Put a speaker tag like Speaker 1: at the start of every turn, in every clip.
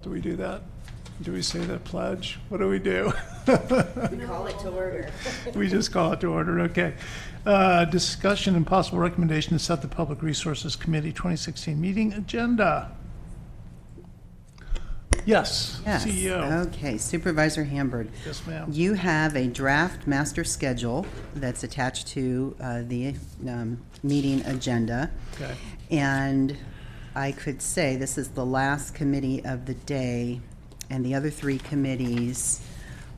Speaker 1: Do we do that? Do we say that pledge? What do we do?
Speaker 2: We call it to order.
Speaker 1: We just call it to order, okay. Discussion and possible recommendation to set the Public Resources Committee 2016 meeting agenda. Yes,
Speaker 3: Yes.
Speaker 1: CEO.
Speaker 3: Okay, Supervisor Hamburg.
Speaker 1: Yes, ma'am.
Speaker 3: You have a draft master schedule that's attached to the meeting agenda.
Speaker 1: Okay.
Speaker 3: And I could say this is the last committee of the day, and the other three committees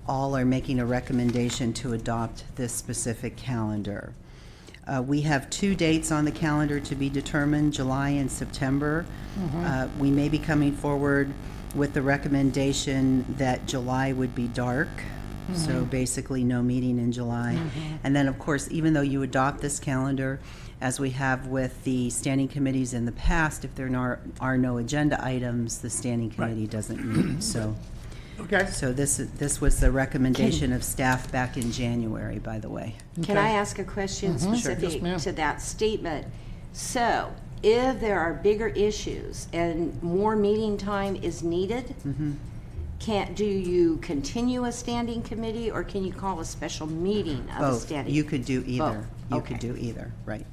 Speaker 3: all are making a recommendation to adopt this specific calendar. We have 2 dates on the calendar to be determined, July and September. We may be coming forward with the recommendation that July would be dark, so basically no meeting in July. And then, of course, even though you adopt this calendar, as we have with the standing committees in the past, if there are no agenda items, the standing committee doesn't meet. So
Speaker 1: Okay.
Speaker 3: this was the recommendation of staff back in January, by the way.
Speaker 2: Can I ask a question specific
Speaker 1: Yes, ma'am.
Speaker 2: to that statement? So, if there are bigger issues and more meeting time is needed, do you continue a standing committee, or can you call a special meeting of a
Speaker 3: Both.
Speaker 2: standing?
Speaker 3: You could do either.
Speaker 2: Both.
Speaker 3: You
Speaker 2: Okay.
Speaker 3: could do either, right.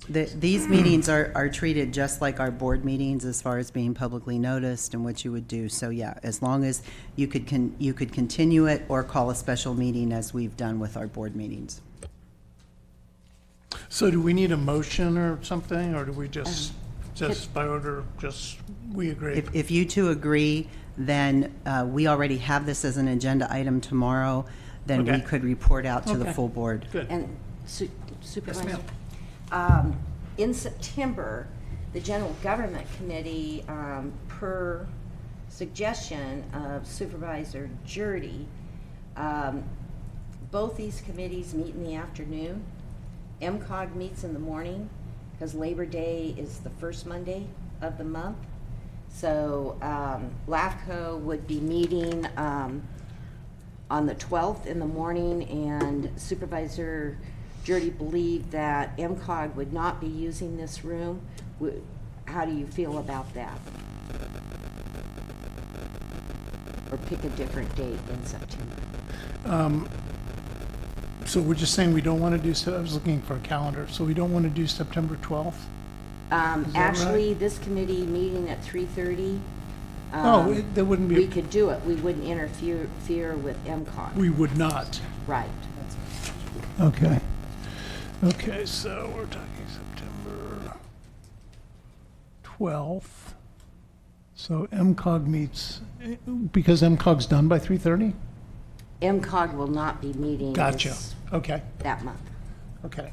Speaker 3: These meetings are treated just like our board meetings as far as being publicly noticed and what you would do. So, yeah, as long as you could continue it or call a special meeting as we've done with our board meetings.
Speaker 1: So do we need a motion or something, or do we just by order, we agree?
Speaker 3: If you two agree, then we already have this as an agenda item tomorrow, then we
Speaker 1: Okay.
Speaker 3: could report out to the
Speaker 1: Okay.
Speaker 3: full board.
Speaker 1: Good.
Speaker 2: And Supervisor?
Speaker 1: ma'am.
Speaker 2: In September, the General Government Committee, per suggestion of Supervisor Jurdy, both these committees meet in the afternoon. MCOG meets in the morning because Labor Day is the first Monday of the month. So LAFCO would be meeting on the 12th in the morning, and Supervisor Jurdy believed that MCOG would not be using this room. How do you feel about that? Or pick a different date in September?
Speaker 1: So we're just saying we don't want to do, I was looking for a calendar, so we don't want to do September 12th?
Speaker 2: Actually, this committee meeting at 3:30.
Speaker 1: There wouldn't
Speaker 2: We
Speaker 1: be,
Speaker 2: could do it. We wouldn't interfere with MCOG.
Speaker 1: we would not.
Speaker 2: Right.
Speaker 1: Okay. Okay, so we're talking September 12th. So MCOG meets, because MCOG's done by 3:30?
Speaker 2: MCOG will not be meeting
Speaker 1: Gotcha. Okay,
Speaker 2: that month.
Speaker 1: okay.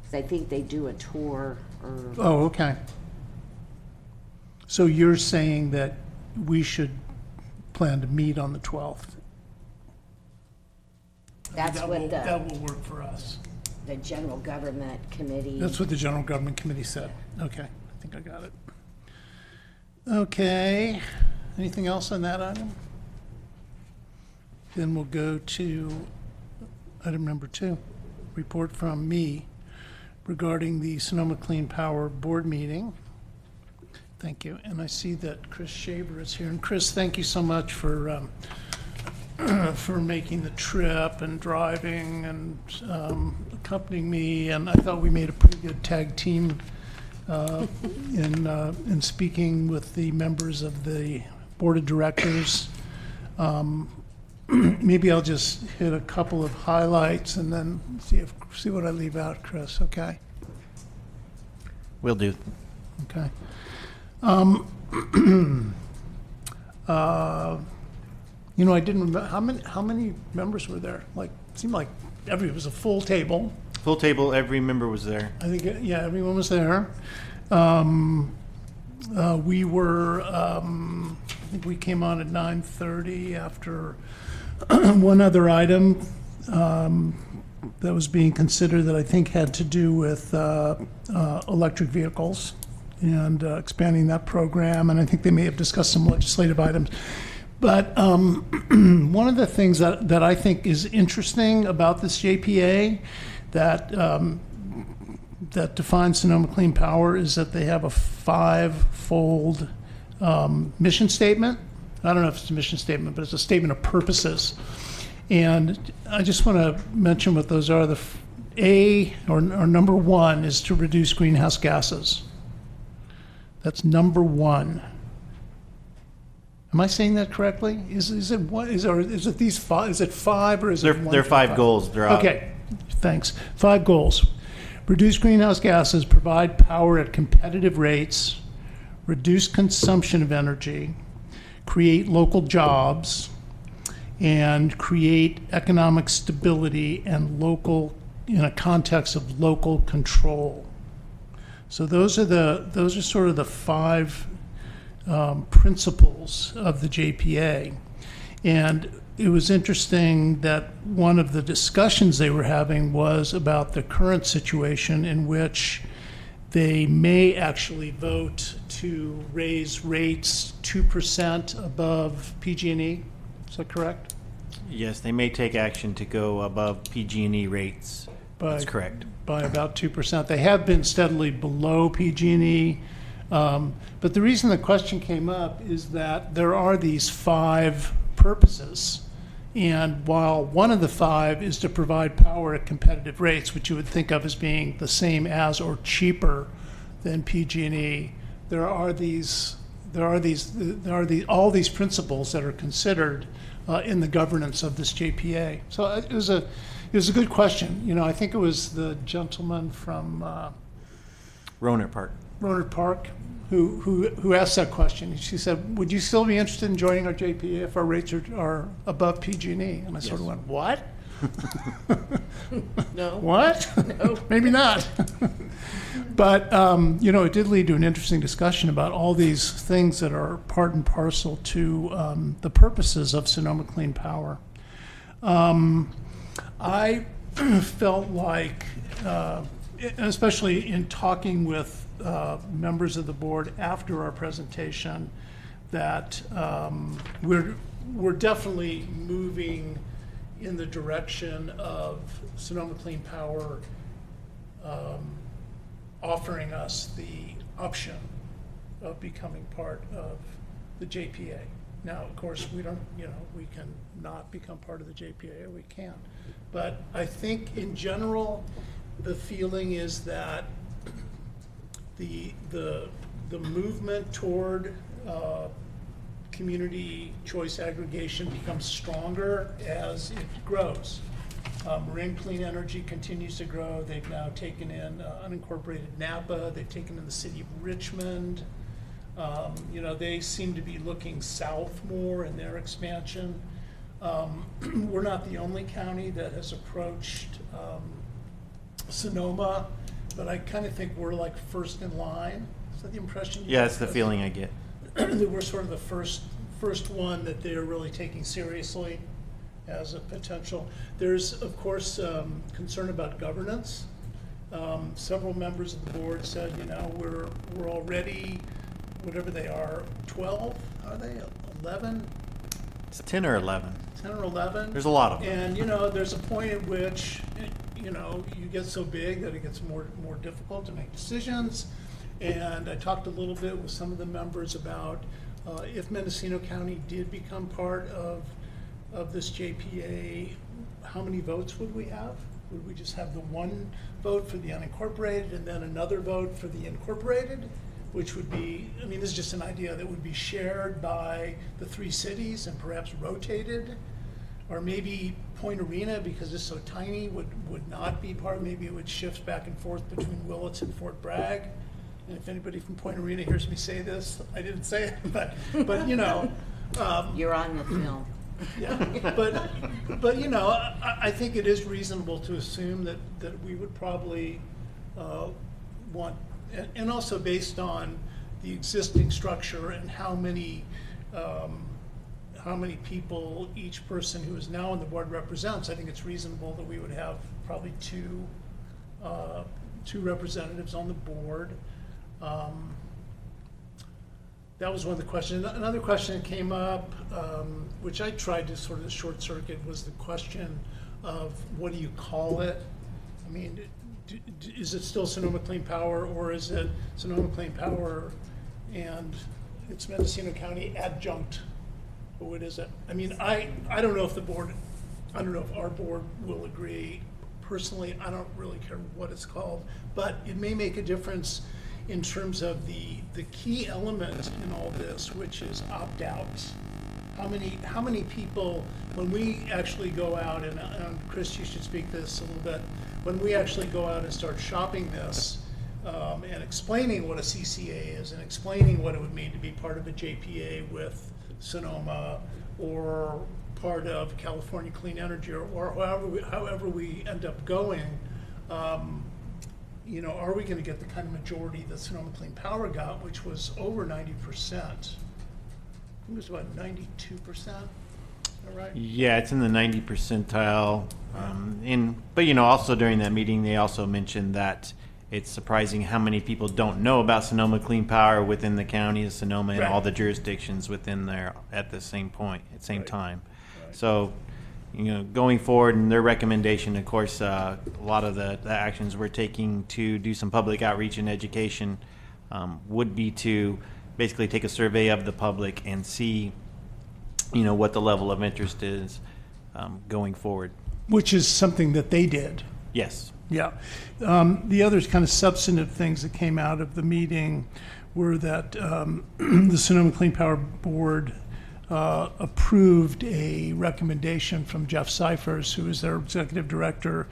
Speaker 2: 'Cause I think they do a tour or,
Speaker 1: Oh, okay. So you're saying that we should plan to meet on the 12th?
Speaker 2: that's what
Speaker 1: That will work for us.
Speaker 2: the General Government Committee.
Speaker 1: That's what the General Government Committee said. Okay, I think I got it. Okay, anything else on that item? Then we'll go to item number 2, report from me regarding the Sonoma Clean Power Board meeting. Thank you, and I see that Chris Shaver is here. And Chris, thank you so much for making the trip and driving and accompanying me, and I thought we made a pretty good tag team in speaking with the members of the Board of Directors. Maybe I'll just hit a couple of highlights and then see what I leave out, Chris, okay?
Speaker 4: Will do.
Speaker 1: Okay. I didn't remember, how many members were there? Like, it seemed like it was a full table.
Speaker 4: Full table, every member was there.
Speaker 1: I think, yeah, everyone was there. We were, I think we came on at 9:30 after one other item that was being considered that I think had to do with electric vehicles and expanding that program, and I think they may have discussed some legislative items. But one of the things that I think is interesting about this JPA that defines Sonoma Clean Power is that they have a 5-fold mission statement. I don't know if it's a mission statement, but it's a statement of purposes. And I just want to mention what those are. Or number one is to reduce greenhouse gases. That's number one. Am I saying that correctly? Is it what is it these five? Is it five or is it one?
Speaker 4: They're five goals. They're out.
Speaker 1: Okay, thanks. 5 goals. Reduce greenhouse gases, provide power at competitive rates, reduce consumption of energy, create local jobs, and create economic stability and in a context of local control. So those are sort of the 5 principles of the JPA. And it was interesting that one of the discussions they were having was about the current situation in which they may actually vote to raise rates 2% above PG&E. Is that correct?
Speaker 4: Yes, they may take action to go above PG&E rates. That's correct.
Speaker 1: By about 2%. They have been steadily below PG&E. But the reason the question came up is that there are these 5 purposes. And while one of the 5 is to provide power at competitive rates, which you would think of as being the same as or cheaper than PG&E, there are all these principles that are considered in the governance of this JPA. So it was a good question. You know, I think it was the gentleman from
Speaker 4: Rohnert Park.
Speaker 1: Rohnert Park who asked that question. She said, "Would you still be interested in joining our JPA if our rates are above PG&E?" And I sort of went, "What?"
Speaker 2: No.
Speaker 1: What?
Speaker 2: No.
Speaker 1: Maybe not. But, you know, it did lead to an interesting discussion about all these things that are part and parcel to the purposes of Sonoma Clean Power. I felt like, especially in talking with members of the board after our presentation, that we're definitely moving in the direction of Sonoma Clean Power offering us the option of becoming part of the JPA. Now, of course, we don't, we can not become part of the JPA, or we can. But I think in general, the feeling is that the movement toward community choice aggregation becomes stronger as it grows. Marine Clean Energy continues to grow. They've now taken in unincorporated Napa. They've taken in the city of Richmond. They seem to be looking south more in their expansion. We're not the only county that has approached Sonoma, but I kind of think we're like first in line. Is that the impression you
Speaker 4: Yeah,
Speaker 1: get?
Speaker 4: that's the feeling I get.
Speaker 1: That we're sort of the first one that they're really taking seriously as a potential. There's, of course, concern about governance. Several members of the board said, we're already, whatever they are, 12, are they, 11?
Speaker 4: It's 10 or 11.
Speaker 1: 10 or 11?
Speaker 4: There's a lot of them.
Speaker 1: And, there's a point at which, you get so big that it gets more difficult to make decisions. And I talked a little bit with some of the members about if Mendocino County did become part of this JPA, how many votes would we have? Would we just have the one vote for the unincorporated and then another vote for the incorporated? Which would be, this is just an idea that would be shared by the 3 cities and perhaps rotated. Or maybe Point Arena, because it's so tiny, would not be part. Maybe it would shift back and forth between Willits and Fort Bragg. And if anybody from Point Arena hears me say this, I didn't say it, but
Speaker 2: You're on the film.
Speaker 1: yeah. But I think it is reasonable to assume that we would probably want, and also based on the existing structure and how many people each person who is now on the board represents, I think it's reasonable that we would have probably two representatives on the board. That was one of the questions. Another question that came up, which I tried to sort of short circuit, was the question of what do you call it? Is it still Sonoma Clean Power, or is it Sonoma Clean Power and it's Mendocino County adjunct, or what is it? I mean, I don't know if the board, I don't know if our board will agree. Personally, I don't really care what it's called, but it may make a difference in terms of the key element in all this, which is opt-outs. How many people, when we actually go out, and Chris, you should speak to this a little bit, when we actually go out and start shopping this, and explaining what a CCA is, and explaining what it would mean to be part of a JPA with Sonoma, or part of California Clean Energy, or however we end up going, you know, are we gonna get the kind of majority that Sonoma Clean Power got, which was over 90%? I think it was about 92%, all right?
Speaker 4: Yeah, it's in the 90 percentile. But you know, also during that meeting, they also mentioned that it's surprising how many people don't know about Sonoma Clean Power within the county of Sonoma and
Speaker 1: Right.
Speaker 4: all the jurisdictions within there at the same point, at the same
Speaker 1: Right.
Speaker 4: time.
Speaker 1: Right.
Speaker 4: So, you know, going forward, and their recommendation, of course, a lot of the actions we're taking to do some public outreach and education would be to basically take a survey of the public and see, you know, what the level of interest is going forward.
Speaker 1: Which is something that they did.
Speaker 4: Yes.
Speaker 1: Yeah. The other kind of substantive things that came out of the meeting were that the Sonoma Clean Power Board approved a recommendation from Jeff Cyphers, who is their executive director,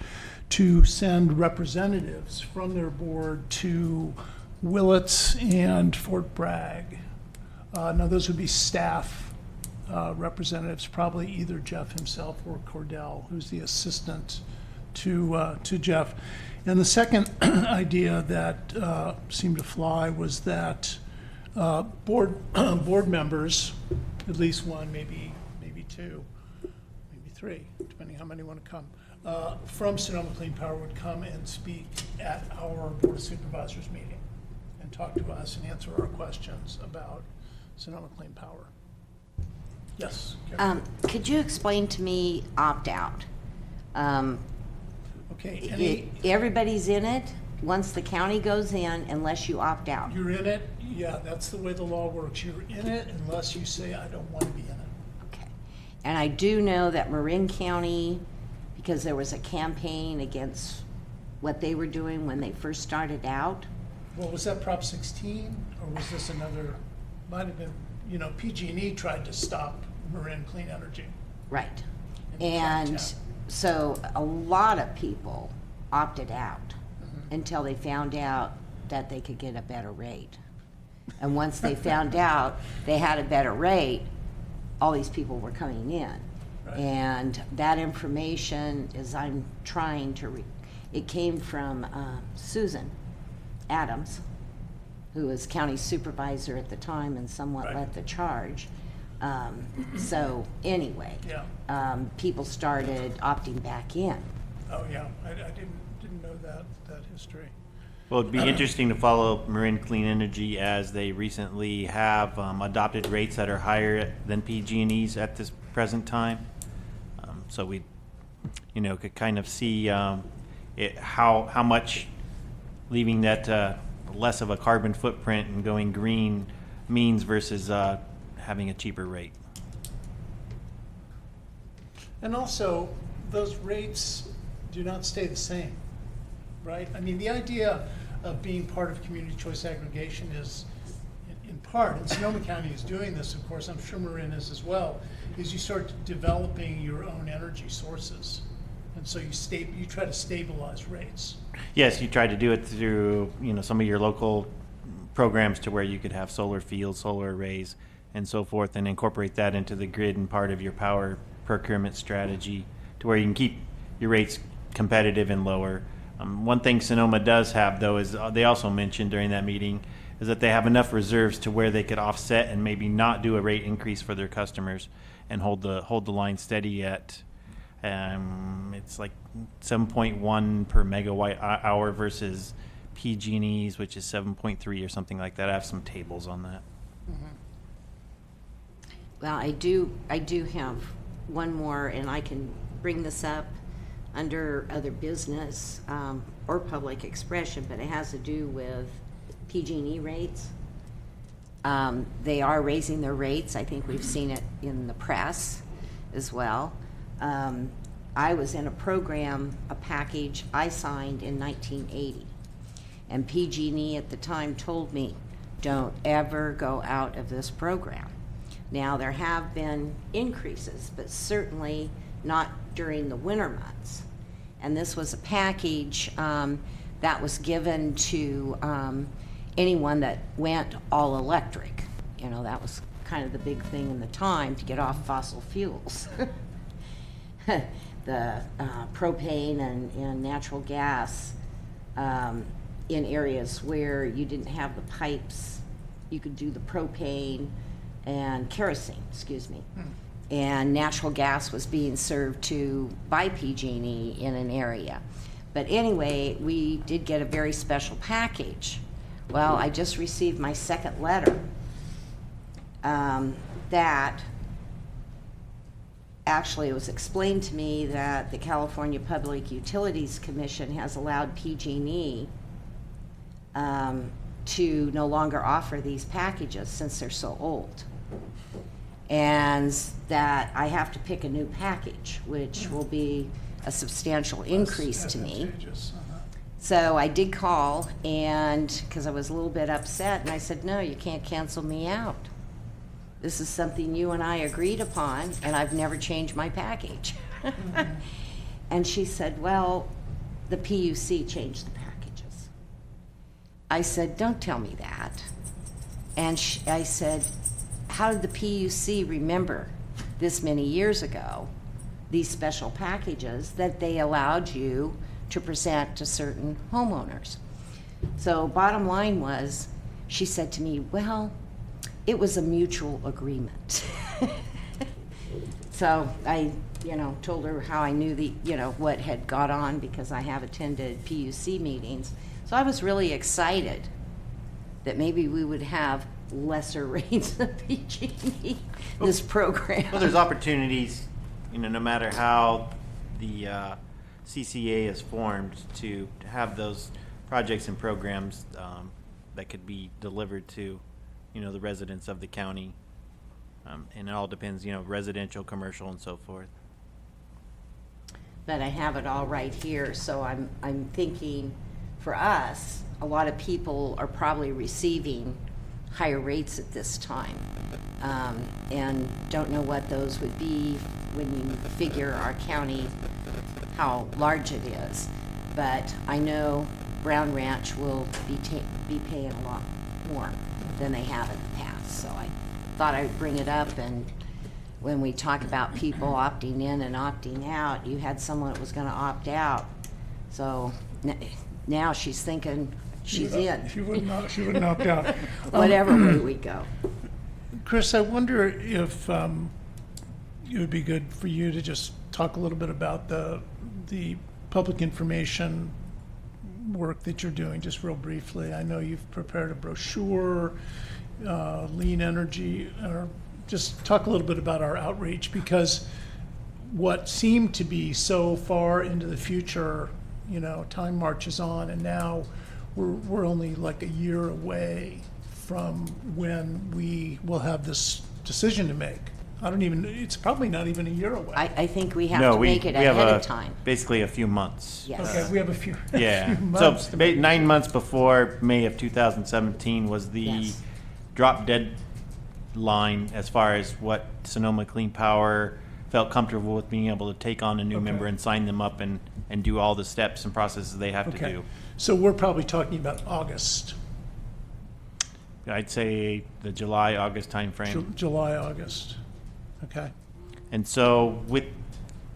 Speaker 1: to send representatives from their board to Willits and Fort Bragg. Now, those would be staff representatives, probably either Jeff himself or Cordell, who's the assistant to Jeff. And the second idea that seemed to fly was that board members, at least one, maybe two, maybe three, depending how many want to come, from Sonoma Clean Power would come and speak at our Board of Supervisors meeting and talk to us and answer our questions about Sonoma Clean Power. Yes, Karen?
Speaker 2: Could you explain to me opt-out?
Speaker 1: Okay,
Speaker 2: Everybody's in it once the county goes in, unless you opt out.
Speaker 1: you're in it, yeah, that's the way the law works. You're in it unless you say, I don't want to be in it.
Speaker 2: Okay. And I do know that Marin County, because there was a campaign against what they were doing when they first started out.
Speaker 1: Well, was that Prop 16, or was this another, might have been, you know, PG&E tried to stop Marin Clean Energy.
Speaker 2: Right.
Speaker 1: And
Speaker 2: And so a lot of people opted out until they found out that they could get a better rate. And once they found out they had a better rate, all these people were coming in.
Speaker 1: Right.
Speaker 2: And that information is, I'm trying to, it came from Susan Adams, who was county supervisor at the time and somewhat
Speaker 1: Right.
Speaker 2: led the charge. So anyway,
Speaker 1: Yeah.
Speaker 2: people started opting back in.
Speaker 1: Oh, yeah, I didn't know that history.
Speaker 4: Well, it'd be interesting to follow Marin Clean Energy as they recently have adopted rates that are higher than PG&E's at this present time. So we, you know, could kind of see how much leaving that less of a carbon footprint and going green means versus having a cheaper rate.
Speaker 1: And also, those rates do not stay the same, right? I mean, the idea of being part of community choice aggregation is, in part, and Sonoma County is doing this, of course, I'm sure Marin is as well, is you start developing your own energy sources. And so you try to stabilize rates.
Speaker 4: Yes, you tried to do it through, you know, some of your local programs to where you could have solar fields, solar arrays, and so forth, and incorporate that into the grid and part of your power procurement strategy to where you can keep your rates competitive and lower. One thing Sonoma does have, though, is they also mentioned during that meeting is that they have enough reserves to where they could offset and maybe not do a rate increase for their customers and hold the line steady at it's like 7.1 per megawatt hour versus PG&E's, which is 7.3 or something like that. I have some tables on that.
Speaker 2: Well, I do have one more, and I can bring this up under other business or public expression, but it has to do with PG&E rates. They are raising their rates. I think we've seen it in the press as well. I was in a program, a package I signed in 1980. And PG&E at the time told me, don't ever go out of this program. Now, there have been increases, but certainly not during the winter months. And this was a package that was given to anyone that went all electric. You know, that was kind of the big thing in the time to get off fossil fuels. The propane and natural gas in areas where you didn't have the pipes, you could do the propane and kerosene, and natural gas was being served to by PG&E in an area. But anyway, we did get a very special package. Well, I just received my second letter that actually it was explained to me that the California Public Utilities Commission has allowed PG&E to no longer offer these packages since they're so old. And that I have to pick a new package, which will be a substantial increase to me.
Speaker 1: Advantageous.
Speaker 2: So I did call, and because I was a little bit upset, and I said, no, you can't cancel me out. This is something you and I agreed upon, and I've never changed my package. And she said, well, the PUC changed the packages. I said, don't tell me that. And I said, how did the PUC remember this many years ago, these special packages that they allowed you to present to certain homeowners? So bottom line was, she said to me, well, it was a mutual agreement. So I, told her how I knew what had got on, because I have attended PUC meetings. So I was really excited that maybe we would have lesser rates of PG&E this program.
Speaker 4: Well, there's opportunities, no matter how the CCA is formed, to have those projects and programs that could be delivered to, the residents of the county. And it all depends, residential, commercial, and so forth.
Speaker 2: But I have it all right here, so I'm thinking for us, a lot of people are probably receiving higher rates at this time, and don't know what those would be when you figure our county, how large it is. But I know Brown Ranch will be paying a lot more than they have in the past. So I thought I'd bring it up, and when we talk about people opting in and opting out, you had someone that was going to opt out. So now she's thinking she's in.
Speaker 1: She wouldn't opt out.
Speaker 2: Whatever way we go.
Speaker 1: Chris, I wonder if it would be good for you to just talk a little bit about the public information work that you're doing, just real briefly. I know you've prepared a brochure, Lean Energy, or just talk a little bit about our outreach, because what seemed to be so far into the future, time marches on, and now we're only like a year away from when we will have this decision to make. It's probably not even a year away.
Speaker 2: I think we have to make it ahead of time.
Speaker 4: Basically a few months.
Speaker 2: Yes.
Speaker 1: Okay, we have a few,
Speaker 4: Yeah.
Speaker 1: few months.
Speaker 4: So 9 months before May of 2017 was the
Speaker 2: Yes.
Speaker 4: drop dead line as far as what Sonoma Clean Power felt comfortable with being able to take on a new
Speaker 1: Okay.
Speaker 4: member and sign them up and do all the steps and processes they have to
Speaker 1: Okay,
Speaker 4: do.
Speaker 1: so we're probably talking about August,
Speaker 4: I'd say the July, August timeframe.
Speaker 1: July, August. Okay.
Speaker 4: And so with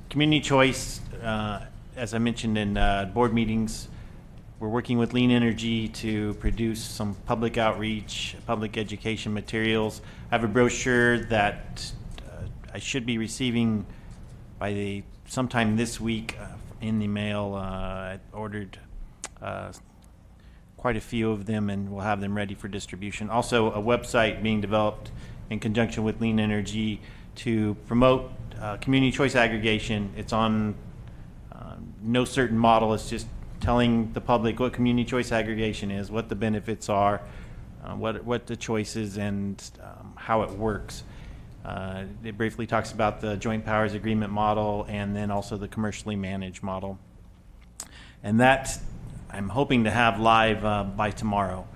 Speaker 4: community choice, as I mentioned in board meetings, we're working with Lean Energy to produce some public outreach, public education materials. I have a brochure that I should be receiving by sometime this week in the mail. I ordered quite a few of them, and we'll have them ready for distribution. Also, a website being developed in conjunction with Lean Energy to promote community choice aggregation. It's on no certain model. It's just telling the public what community choice aggregation is, what the benefits are, what the choice is and how it works. It briefly talks about the joint powers agreement model and then also the commercially managed model. And that I'm hoping to have live by tomorrow.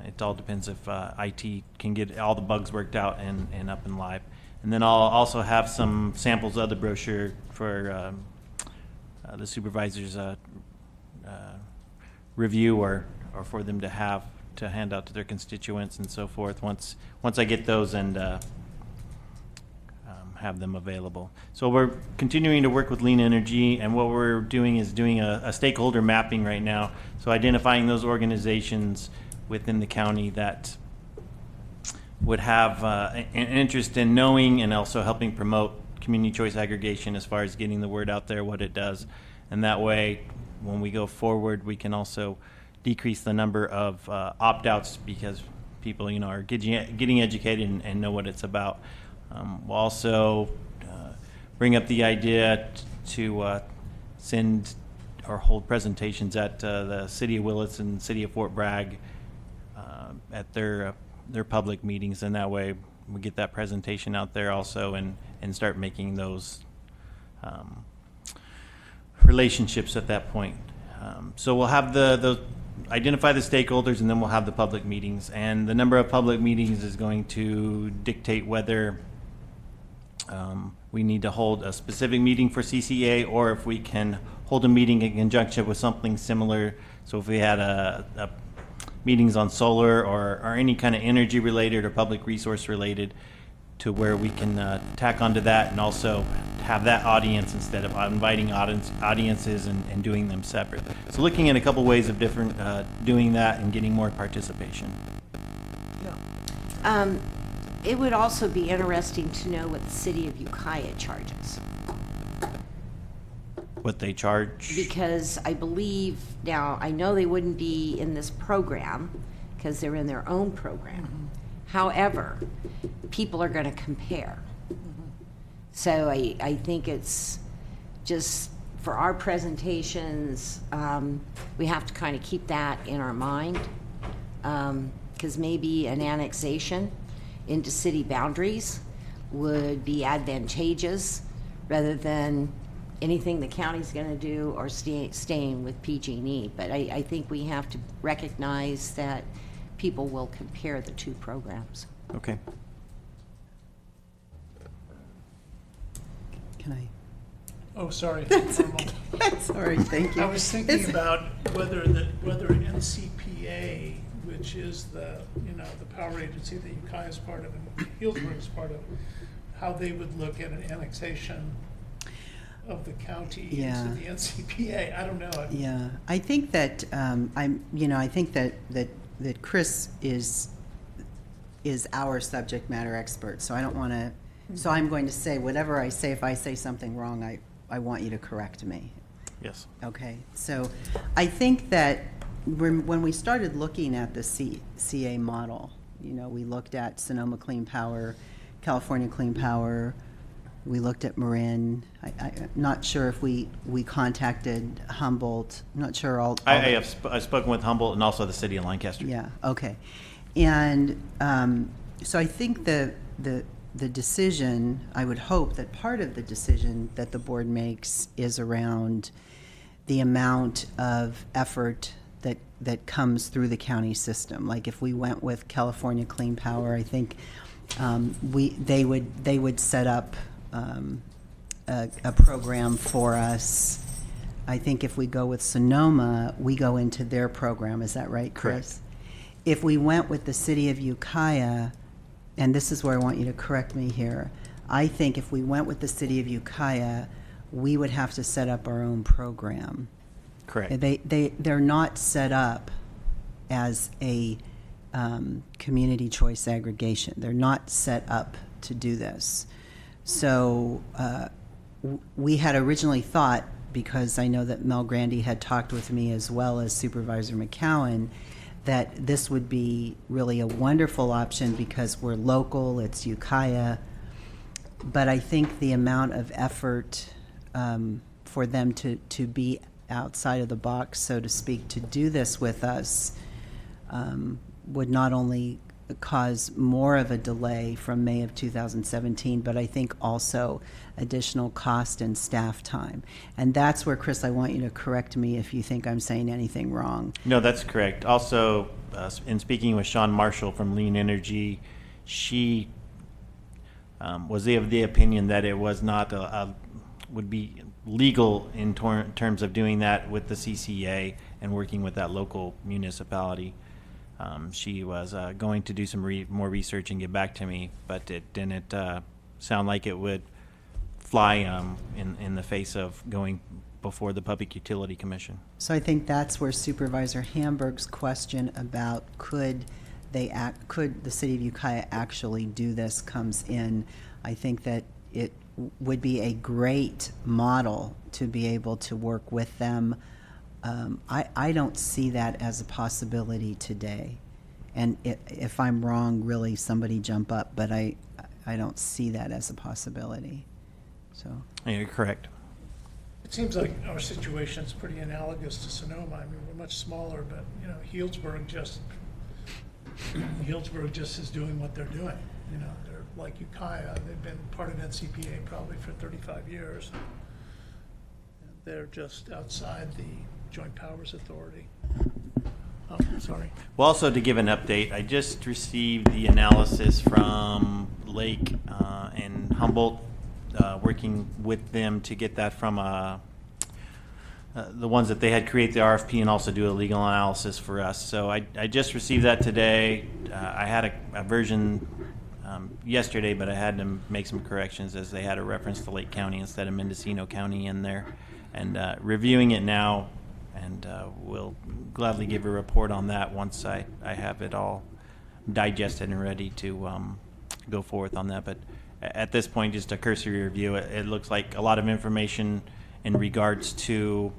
Speaker 4: It all depends if IT can get all the bugs worked out and up and live. And then I'll also have some samples of the brochure for the supervisors' review or for them to have to hand out to their constituents and so forth once I get those and have them available. So we're continuing to work with Lean Energy, and what we're doing is doing a stakeholder mapping right now. So identifying those organizations within the county that would have an interest in knowing and also helping promote community choice aggregation as far as getting the word out there, what it does. And that way, when we go forward, we can also decrease the number of opt-outs because people, are getting educated and know what it's about. We'll also bring up the idea to send or hold presentations at the City of Willits and City of Fort Bragg at their public meetings, and that way we get that presentation out there also and start making those relationships at that point. So we'll have the identify the stakeholders, and then we'll have the public meetings, and the number of public meetings is going to dictate whether we need to hold a specific meeting for CCA or if we can hold a meeting in conjunction with something similar. So if we had a meetings on solar or any kind of energy related or public resource related, to where we can tack onto that and also have that audience instead of inviting audiences and doing them separate. So looking at a couple ways of different doing that and getting more participation.
Speaker 2: It would also be interesting to know what the city of Ukiah charges.
Speaker 4: What they charge?
Speaker 2: Because I believe, now, I know they wouldn't be in this program because they're in their own program. However, people are going to compare. So I think it's just for our presentations, we have to kind of keep that in our mind, because maybe an annexation into city boundaries would be advantageous rather than anything the county's going to do or staying with PG&E. But I think we have to recognize that people will compare the two programs.
Speaker 4: Okay.
Speaker 3: Can I?
Speaker 1: Oh, sorry.
Speaker 3: Sorry, thank you.
Speaker 1: I was thinking about whether NCPA, which is the power agency that Ukiah is part of and Healdsburg is part of, how they would look at an annexation of the county into the NCPA. I don't know.
Speaker 3: Yeah, I think that I think that Chris is our subject matter expert. So I don't want to. So I'm going to say whatever I say. If I say something wrong, I want you to correct me.
Speaker 4: Yes.
Speaker 3: Okay. So I think that when we started looking at the CA model, we looked at Sonoma Clean Power, California Clean Power. We looked at Marin. I'm not sure if we contacted Humboldt. I'm not sure
Speaker 4: I've spoken with Humboldt and also the city of Lancaster.
Speaker 3: Yeah, okay. And so I think the decision, I would hope that part of the decision that the board makes is around the amount of effort that comes through the county system. Like if we went with California Clean Power, I think they would set up a program for us. I think if we go with Sonoma, we go into their program. Is that right, Chris?
Speaker 4: Correct.
Speaker 3: If we went with the city of Ukiah, and this is where I want you to correct me here, I think if we went with the city of Ukiah, we would have to set up our own program.
Speaker 4: Correct.
Speaker 3: They're not set up as a community choice aggregation. They're not set up to do this. So we had originally thought, because I know that Mel Grandy had talked with me as well as Supervisor McCowan, that this would be really a wonderful option because we're local, it's Ukiah. But I think the amount of effort for them to be outside of the box, so to speak, to do this with us would not only cause more of a delay from May of 2017, but I think also additional cost and staff time. And that's where, Chris, I want you to correct me if you think I'm saying anything wrong.
Speaker 4: No, that's correct. Also, in speaking with Sean Marshall from Lean Energy, she was of the opinion that it was not would be legal in terms of doing that with the CCA and working with that local municipality. She was going to do some more research and get back to me, but it didn't sound like it would fly in the face of going before the Public Utility Commission.
Speaker 3: So I think that's where Supervisor Hamburg's question about could the city of Ukiah actually do this comes in. I think that it would be a great model to be able to work with them. I don't see that as a possibility today. And if I'm wrong, really somebody jump up, but I don't see that as a possibility. So
Speaker 4: Yeah, you're correct.
Speaker 1: It seems like our situation is pretty analogous to Sonoma. I mean, we're much smaller, but, you know, Healdsburg just is doing what they're doing. You know, they're like Ukiah. They've been part of NCPA probably for 35 years. And they're just outside the Joint Powers Authority. Oh, sorry.
Speaker 4: Well, also to give an update, I just received the analysis from Lake and Humboldt, working with them to get that from the ones that they had create the RFP and also do a legal analysis for us. So I just received that today. I had a version yesterday, but I had to make some corrections as they had a reference to Lake County instead of Mendocino County in there. And reviewing it now, and we'll gladly give a report on that once I have it all digested and ready to go forth on that. But at this point, just a cursory review, it looks like a lot of information in regards to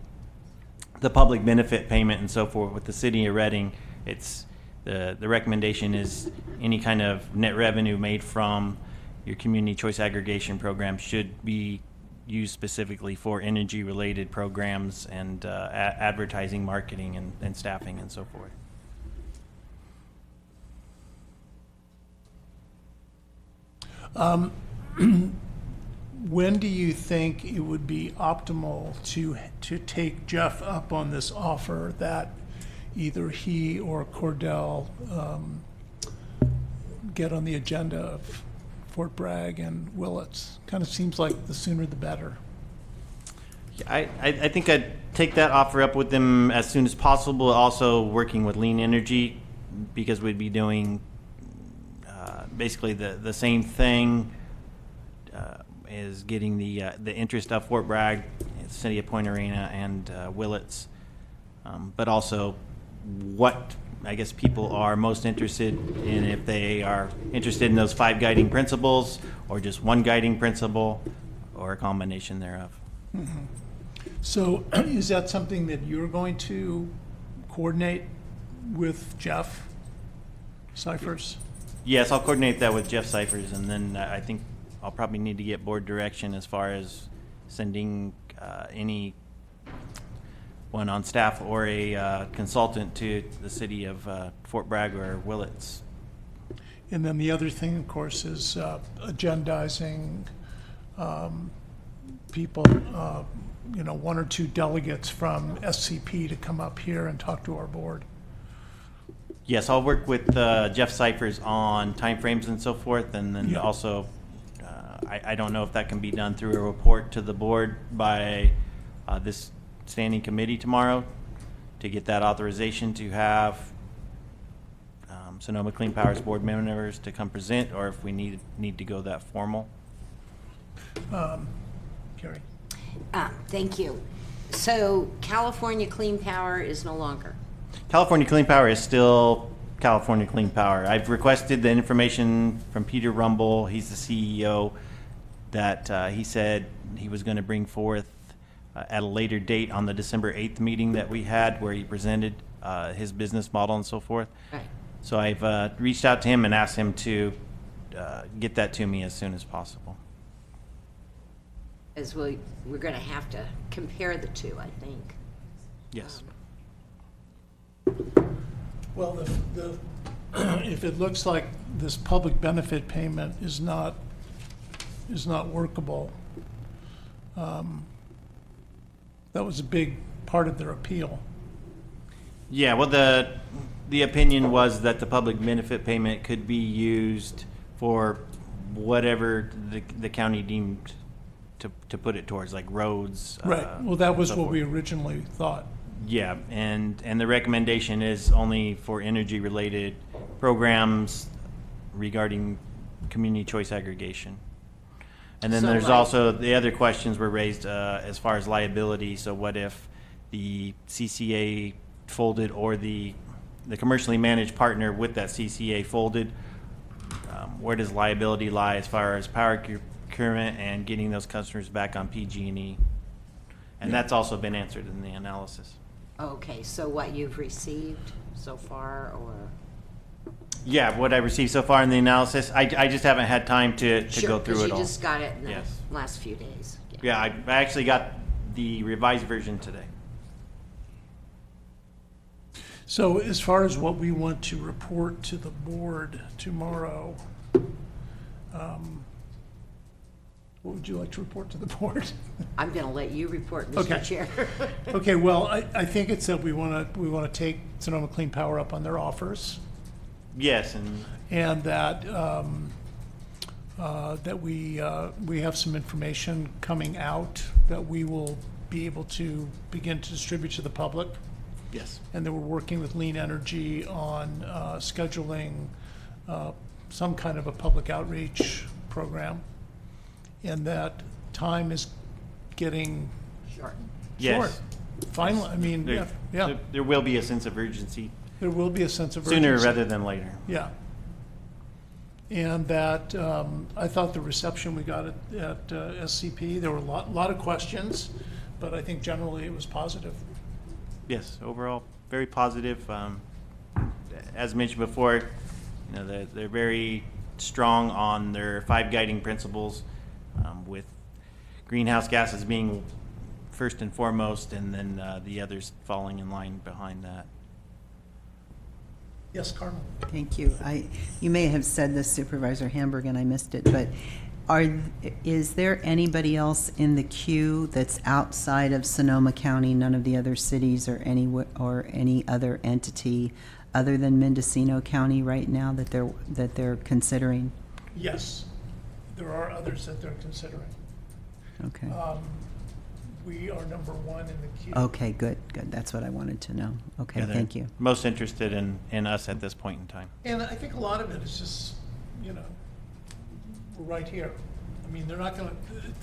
Speaker 4: the public benefit payment and so forth with the city of Reading. It's the recommendation is any kind of net revenue made from your community choice aggregation program should be used specifically for energy related programs and advertising, marketing, and staffing and so forth.
Speaker 1: When do you think it would be optimal to take Jeff up on this offer that either he or Cordell get on the agenda of Fort Bragg and Willits? Kind of seems like the sooner the better.
Speaker 4: I think I'd take that offer up with them as soon as possible. Also working with Lean Energy, because we'd be doing basically the same thing. Is getting the interest of Fort Bragg, City of Point Arena, and Willits, but also what I guess people are most interested in, if they are interested in those 5 guiding principles or just one guiding principle or a combination thereof.
Speaker 1: Mm-hmm. So is that something that you're going to coordinate with Jeff Cyphers?
Speaker 4: Yes, I'll coordinate that with Jeff Cyphers, and then I think I'll probably need to get board direction as far as sending any one on staff or a consultant to the city of Fort Bragg or Willits.
Speaker 1: And then the other thing, of course, is agendizing people, 1 or 2 delegates from SCP to come up here and talk to our board.
Speaker 4: Yes, I'll work with Jeff Cyphers on timeframes and so forth, and then also I don't know if that can be done through a report to the board by this standing committee tomorrow to get that authorization to have Sonoma Clean Powers board members to come present, or if we need to go that formal.
Speaker 1: Carrie?
Speaker 2: Thank you. So California Clean Power is no longer.
Speaker 4: California Clean Power is still California Clean Power. I've requested the information from Peter Rumble. He's the CEO, that he said he was going to bring forth at a later date on the December 8th meeting that we had, where he presented his business model and so forth.
Speaker 2: Right.
Speaker 4: So I've reached out to him and asked him to get that to me as soon as possible.
Speaker 2: As we're going to have to compare the two, I think.
Speaker 4: Yes.
Speaker 1: Well, the if it looks like this public benefit payment is not workable, that was a big part of their appeal.
Speaker 4: Yeah, well, the opinion was that the public benefit payment could be used for whatever the county deemed to put it towards, like roads.
Speaker 1: Right, well, that was
Speaker 4: so
Speaker 1: what
Speaker 4: forth.
Speaker 1: we originally thought.
Speaker 4: Yeah, and the recommendation is only for energy-related programs regarding community choice aggregation. And then
Speaker 2: So
Speaker 4: there's
Speaker 2: like-
Speaker 4: also, the other questions were raised as far as liability. So what if the CCA folded or the commercially managed partner with that CCA folded? Where does liability lie as far as power procurement and getting those customers back on PG&E? And that's also been answered in the analysis.
Speaker 2: Okay, so what you've received so far, or?
Speaker 4: Yeah, what I received so far in the analysis, I just haven't had time to
Speaker 2: Sure,
Speaker 4: go through
Speaker 2: 'cause
Speaker 4: it all.
Speaker 2: you just got it in the
Speaker 4: Yes.
Speaker 2: last few days.
Speaker 4: Yeah, I actually got the revised version today.
Speaker 1: So as far as what we want to report to the board tomorrow, what would you like to report to the board?
Speaker 2: I'm gonna let you report,
Speaker 1: Okay.
Speaker 2: Mr. Chair.
Speaker 1: Okay, well, I think it's that we want to take Sonoma Clean Power up on their offers,
Speaker 4: Yes,
Speaker 1: and that that we have some information coming out that we will be able to begin to distribute to the public,
Speaker 4: yes.
Speaker 1: and that we're working with Lean Energy on scheduling some kind of a public outreach program, and that time is getting
Speaker 2: Sure.
Speaker 4: Yes.
Speaker 1: short. Finally, I mean, yeah,
Speaker 4: There will be a sense of urgency
Speaker 1: there will be a sense of urgency.
Speaker 4: sooner rather than later.
Speaker 1: Yeah. And that, I thought the reception we got at SCP, there were a lot of questions, but I think generally it was positive.
Speaker 4: Yes, overall, very positive. As mentioned before, they're very strong on their 5 guiding principles, with greenhouse gases being first and foremost, and then the others falling in line behind that.
Speaker 1: Yes, Carmen?
Speaker 3: Thank you. You may have said this, Supervisor Hamburg, and I missed it, but is there anybody else in the queue that's outside of Sonoma County, none of the other cities or any other entity other than Mendocino County right now that they're considering?
Speaker 1: Yes, there are others that they're considering.
Speaker 3: Okay.
Speaker 1: We are number 1 in the queue.
Speaker 3: Okay, good. That's what I wanted to know. Okay,
Speaker 4: Yeah, they're
Speaker 3: thank you.
Speaker 4: Most interested in us at this point in time.
Speaker 1: And I think a lot of it is just, we're right here. I mean, they're not gonna,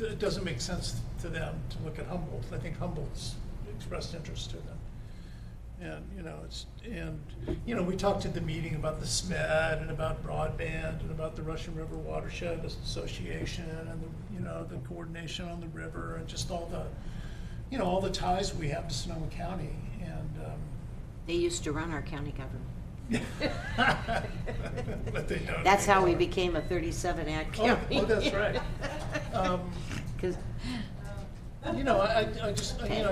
Speaker 1: it doesn't make sense to them to look at Humboldt. I think Humboldt's expressed interest to them. And, we talked at the meeting about the SMED and about broadband and about the Russian River Watershed Association and the coordination on the river and just all the ties we have to Sonoma County. And,
Speaker 2: They used to run our county government.
Speaker 1: but they don't.
Speaker 2: That's how we
Speaker 1: anymore.
Speaker 2: became a 37 Act county.
Speaker 1: Oh, that's right.
Speaker 2: 'Cause-
Speaker 1: I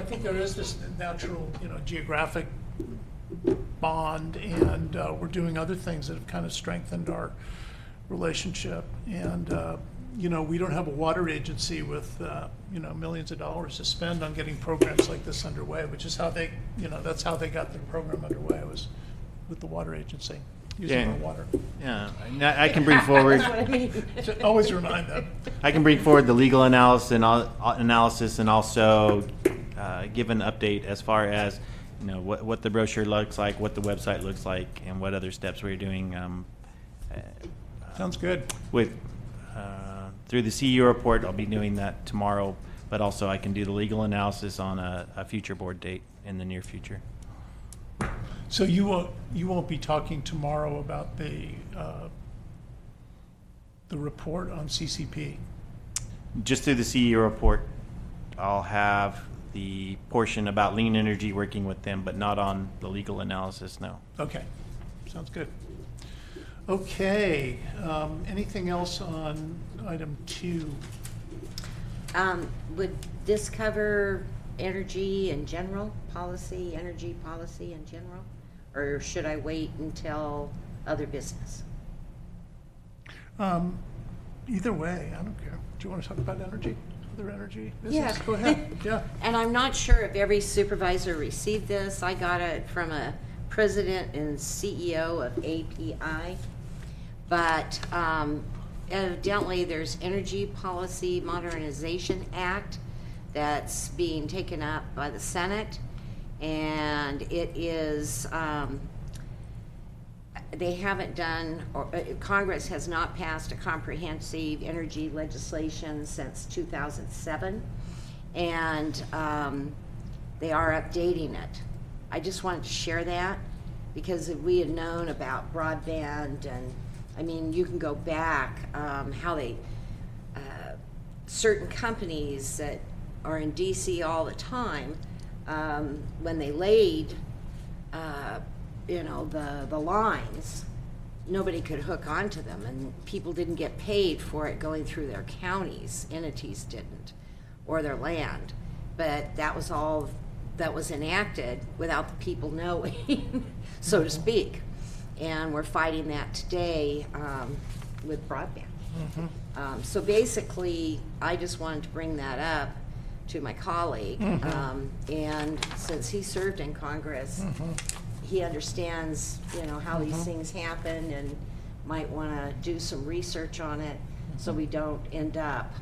Speaker 1: think there is this natural, geographic bond, and we're doing other things that have kind of strengthened our relationship. And, we don't have a water agency with, millions of dollars to spend on getting programs like this underway, which is how they, that's how they got the program underway, was with the water agency, using
Speaker 4: Yeah.
Speaker 1: our water.
Speaker 4: Yeah, I can bring forward.
Speaker 2: That's what I mean.
Speaker 1: So always remind them.
Speaker 4: I can bring forward the legal analysis and also give an update as far as what the brochure looks like, what the website looks like, and what other steps we're doing
Speaker 1: Sounds good.
Speaker 4: with through the CU report. I'll be doing that tomorrow, but also I can do the legal analysis on a future board date in the near future.
Speaker 1: So you won't be talking tomorrow about the report on CCP?
Speaker 4: Just through the CU report, I'll have the portion about lean energy working with them, but not on the legal analysis, no.
Speaker 1: Okay, sounds good. Okay, anything else on item 2?
Speaker 2: Would this cover energy in general, energy policy in general? Or should I wait until other business?
Speaker 1: Either way, I don't care. Do you want to talk about energy? Other energy
Speaker 2: Yeah.
Speaker 1: business? Go ahead, yeah.
Speaker 2: And I'm not sure if every supervisor received this. I got it from a president and CEO of API. But evidently, there's Energy Policy Modernization Act that's being taken up by the Senate. And it is, they haven't done, or Congress has not passed a comprehensive energy legislation since 2007. And they are updating it. I just wanted to share that because if we had known about broadband and, I mean, you can go back, how they, certain companies that are in DC all the time, when they laid, you know, the lines, nobody could hook onto them, and people didn't get paid for it going through their counties. Entities didn't, or their land. But that was all that was enacted without the people knowing, so to speak. And we're fighting that today with broadband. So basically, I just wanted to bring that up to my colleague. And since he served in Congress, he understands, you know, how these things happen and might want to do some research on it so we don't end up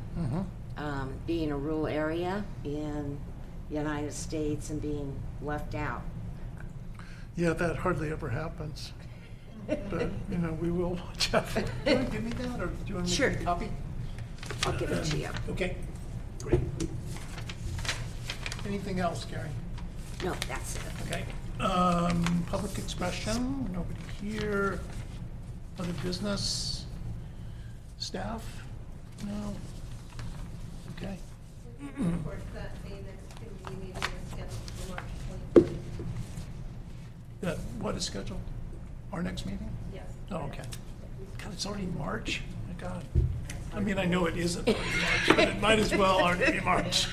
Speaker 2: being a rural area in the United States and being left out.
Speaker 1: Yeah, that hardly ever happens. But, you know, we will watch out for it. Do you want to give me that, or do you want me to
Speaker 2: Sure.
Speaker 1: make a copy?
Speaker 2: I'll give it to you.
Speaker 1: Okay, great. Anything else, Gary?
Speaker 2: No, that's it.
Speaker 1: Okay. Public expression, nobody here. Other business? Staff? No? Okay.
Speaker 5: Of course, that the next committee meeting is scheduled for March 23rd.
Speaker 1: What is scheduled? Our next meeting?
Speaker 5: Yes.
Speaker 1: Oh, okay. God, it's already March? My God. I mean, I know it isn't already March, but it might as well already be March.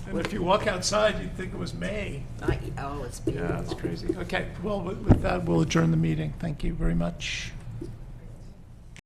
Speaker 1: And if you walk outside, you'd think it was May.
Speaker 2: Oh, it's beautiful.
Speaker 1: Yeah, it's crazy. Okay, well, with that, we'll adjourn the meeting. Thank you very much.